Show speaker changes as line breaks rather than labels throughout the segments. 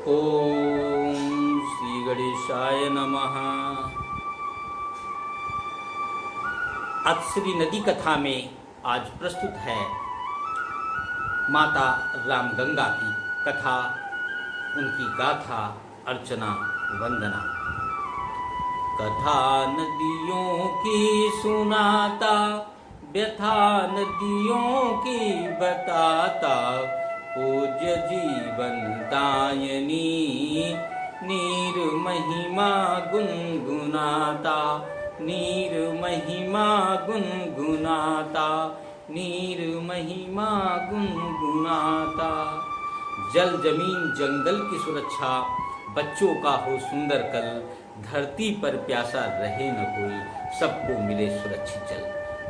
ओम श्री गणेशाय नमः। आज श्री नदी कथा में आज प्रस्तुत है माता रामगंगा की कथा, उनकी गाथा, अर्चना, वंदना। कथा नदियों की सुनाता, व्यथा नदियों की बताता, पूज्य जीवन दायिनी नीर महिमा गुनगुनाता, नीर महिमा गुनगुनाता, नीर महिमा गुनगुनाता। जल जमीन जंगल की सुरक्षा, बच्चों का हो सुंदर कल, धरती पर प्यासा रहे न कोई, सबको मिले सुरक्षित जल।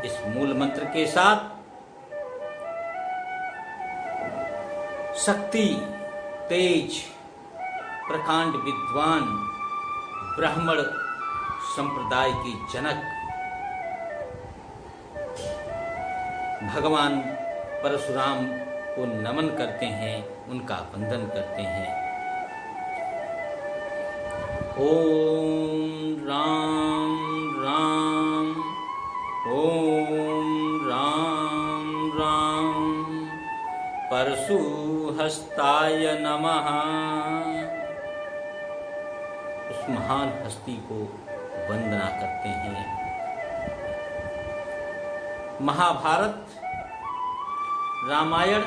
इस मूल मंत्र के साथ शक्ति, तेज, प्रकांड विद्वान, ब्राह्मण संप्रदाय की जनक भगवान परशुराम को नमन करते हैं, उनका वंदन करते हैं। ओम राम राम, ओम राम राम, परशु हस्ताय नमः। उस महान हस्ती को वंदना करते हैं। महाभारत, रामायण,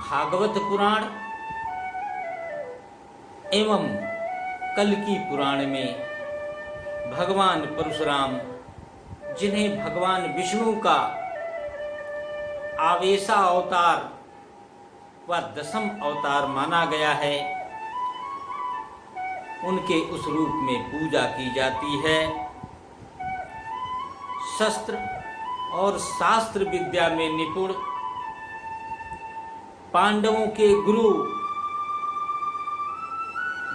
भागवत पुराण एवं कल्कि पुराण में भगवान परशुराम, जिन्हें भगवान विष्णु का आवेशा अवतार व दशम अवतार माना गया है, उनके उस रूप में पूजा की जाती है। शस्त्र और शास्त्र विद्या में निपुण, पांडवों के गुरु,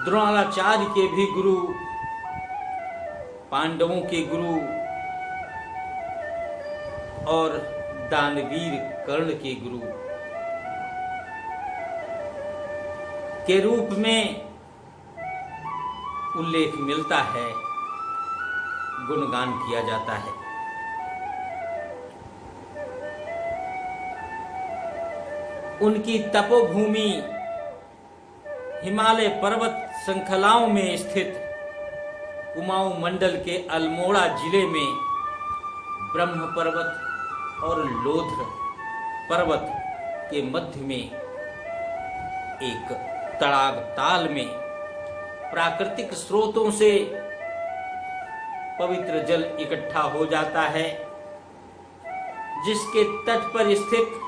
द्रोणाचार्य के भी गुरु, पांडवों के गुरु और दानवीर कर्ण के गुरु के रूप में उल्लेख मिलता है, गुणगान किया जाता है। उनकी तपोभूमि हिमालय पर्वत श्रृंखलाओं में स्थित कुमाऊं मंडल के अल्मोड़ा जिले में ब्रह्म पर्वत और लोध्र पर्वत के मध्य में एक तड़ाग ताल में प्राकृतिक स्रोतों से पवित्र जल इकट्ठा हो जाता है, जिसके तट पर स्थित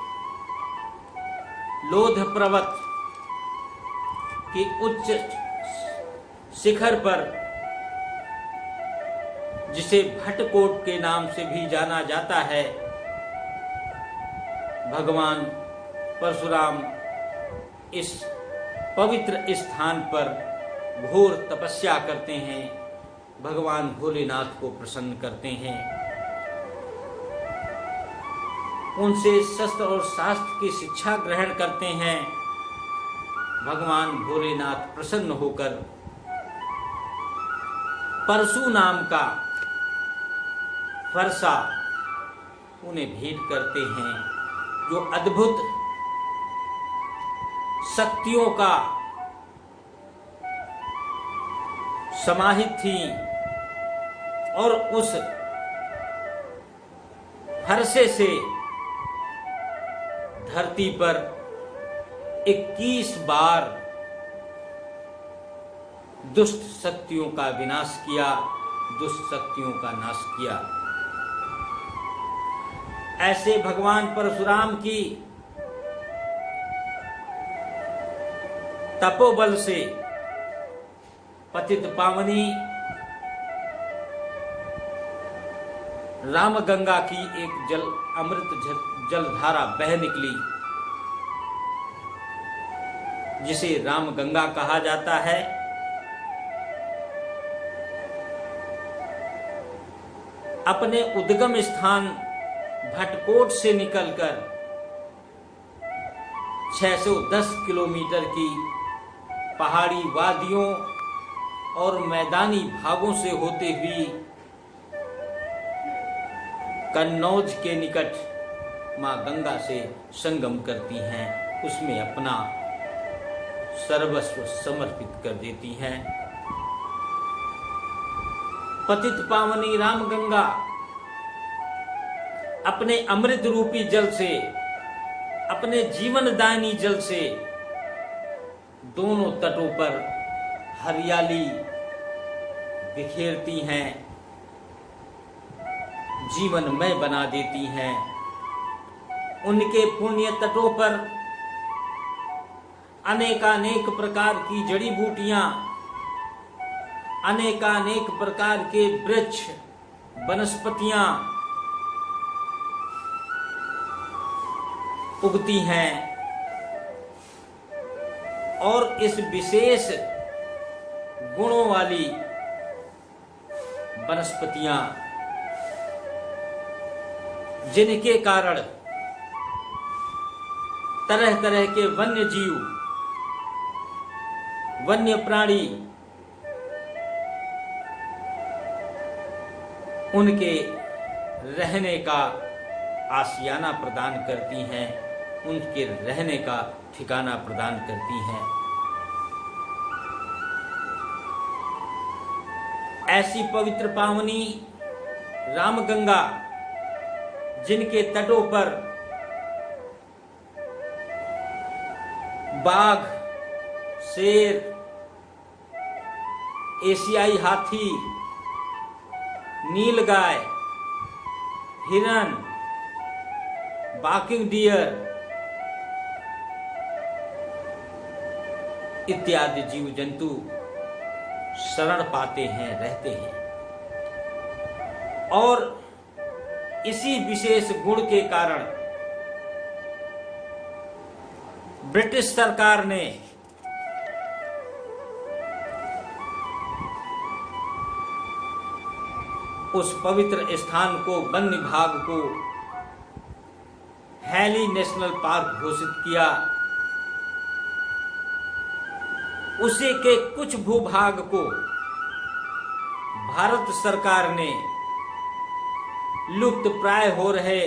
लोध पर्वत के उच्च शिखर पर, जिसे भट्टकोट के नाम से भी जाना जाता है, भगवान परशुराम इस पवित्र स्थान पर घोर तपस्या करते हैं, भगवान भोलेनाथ को प्रसन्न करते हैं। उनसे शस्त्र और शास्त्र की शिक्षा ग्रहण करते हैं। भगवान भोलेनाथ प्रसन्न होकर परशु नाम का फरसा उन्हें भेंट करते हैं, जो अद्भुत शक्तियों का समाहित थी, और उस फरसे से धरती पर 21 बार दुष्ट शक्तियों का विनाश किया, दुष्ट शक्तियों का नाश किया। ऐसे भगवान परशुराम की तपोबल से पतित पावनी रामगंगा की एक अमृत जलधारा बह निकली, जिसे रामगंगा कहा जाता है। अपने उद्गम स्थान भटकोट से निकलकर 610 किलोमीटर की पहाड़ी वादियों और मैदानी भागों से होते हुए कन्नौज के निकट मां गंगा से संगम करती हैं, उसमें अपना सर्वस्व समर्पित कर देती हैं। पतित पावनी राम गंगा अपने अमृत रूपी जल से, अपने जीवनदायिनी जल से दोनों तटों पर हरियाली बिखेरती हैं, जीवनमय बना देती हैं। उनके पुण्य तटों पर अनेकानेक प्रकार की जड़ी बूटियां, अनेकानेक प्रकार के वृक्ष, वनस्पतियां उगती हैं और इस विशेष गुणों वाली वनस्पतियां, जिनके कारण तरह तरह के वन्य जीव, वन्य प्राणी उनके रहने का आशियाना प्रदान करती हैं, उनके रहने का ठिकाना प्रदान करती हैं। ऐसी पवित्र पावनी रामगंगा, जिनके तटों पर बाघ, शेर, एशियाई हाथी, नीलगाय, हिरण, बाकिंग डियर इत्यादि जीव जंतु शरण पाते हैं, रहते हैं। और इसी विशेष गुण के कारण ब्रिटिश सरकार ने उस पवित्र स्थान को, वन विभाग को हैली नेशनल पार्क घोषित किया। उसी के कुछ भूभाग को भारत सरकार ने लुप्त प्राय हो रहे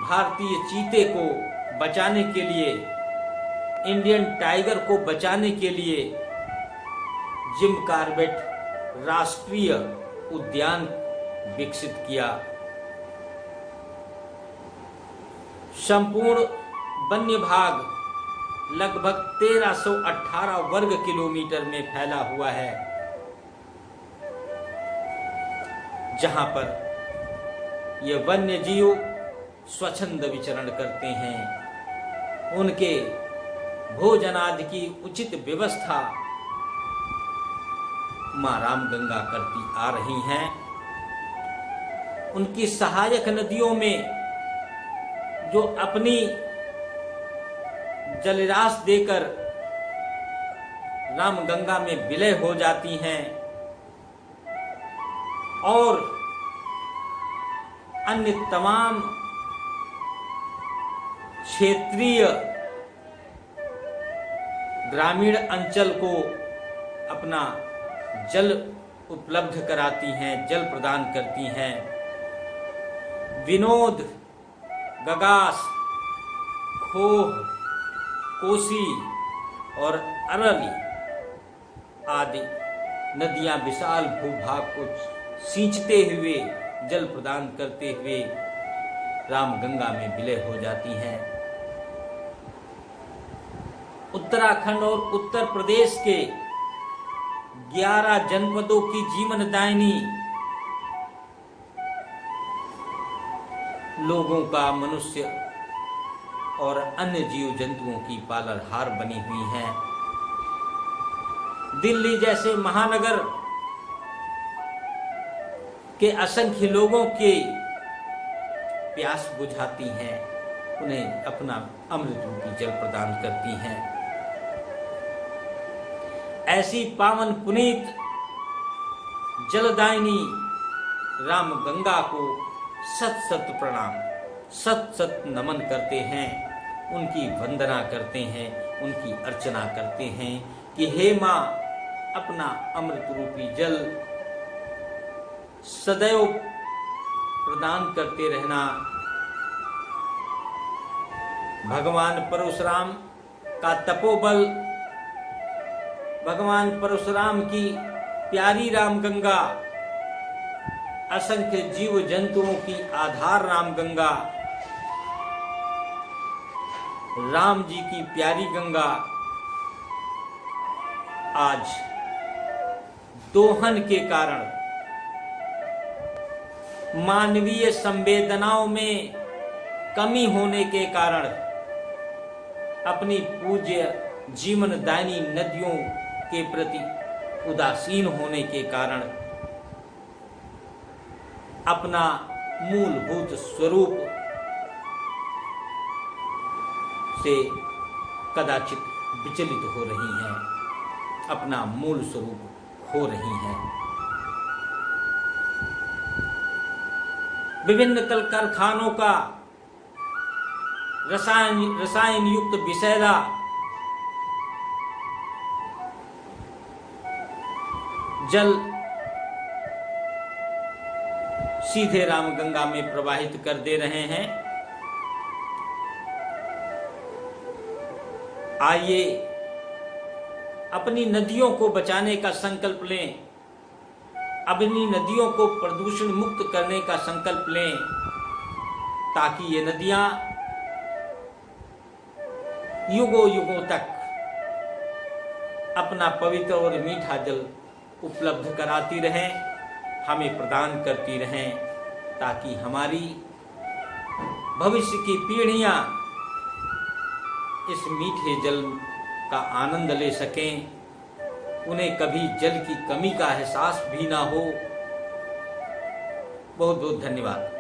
भारतीय चीते को बचाने के लिए, इंडियन टाइगर को बचाने के लिए जिम कॉर्बेट राष्ट्रीय उद्यान विकसित किया। संपूर्ण वन्य भाग लगभग 1318 वर्ग किलोमीटर में फैला हुआ है, जहां पर ये वन्य जीव स्वच्छंद विचरण करते हैं। उनके भोजन आदि की उचित व्यवस्था मां रामगंगा करती आ रही हैं। उनकी सहायक नदियों में जो अपनी जलराश देकर रामगंगा में विलय हो जाती हैं और अन्य तमाम क्षेत्रीय ग्रामीण अंचल को अपना जल उपलब्ध कराती हैं, जल प्रदान करती हैं। विनोद, गगास, खोह, कोसी और अरली आदि नदियां विशाल भूभाग को सींचते हुए, जल प्रदान करते हुए रामगंगा में विलय हो जाती हैं। उत्तराखंड और उत्तर प्रदेश के 11 जनपदों की जीवनदायिनी लोगों का, मनुष्य और अन्य जीव जंतुओं की पालनहार बनी हुई हैं। दिल्ली जैसे महानगर के असंख्य लोगों की प्यास बुझाती हैं, उन्हें अपना अमृत रूपी जल प्रदान करती हैं। ऐसी पावन पुनीत जलदायिनी रामगंगा को सत सत प्रणाम, सत सत नमन करते हैं उनकी वंदना करते हैं, उनकी अर्चना करते हैं कि हे माँ, अपना अमृत रूपी जल सदैव प्रदान करते रहना। भगवान परशुराम का तपोबल, भगवान परशुराम की प्यारी राम गंगा, असंख्य जीव जंतुओं की आधार राम गंगा, राम जी की प्यारी गंगा आज दोहन के कारण, मानवीय संवेदनाओं में कमी होने के कारण, अपनी पूज्य जीवनदायिनी नदियों के प्रति उदासीन होने के कारण अपना मूलभूत स्वरूप से कदाचित विचलित हो रही हैं, अपना मूल स्वरूप खो रही हैं। विभिन्न कल कारखानों का रसायन युक्त विषैला जल सीधे रामगंगा में प्रवाहित कर दे रहे हैं। आइए अपनी नदियों को बचाने का संकल्प लें, अपनी नदियों को प्रदूषण मुक्त करने का संकल्प लें, ताकि ये नदियां युगों युगों तक अपना पवित्र और मीठा जल उपलब्ध कराती रहें, हमें प्रदान करती रहें, ताकि हमारी भविष्य की पीढ़ियां इस मीठे जल का आनंद ले सकें, उन्हें कभी जल की कमी का एहसास भी ना हो। बहुत बहुत धन्यवाद।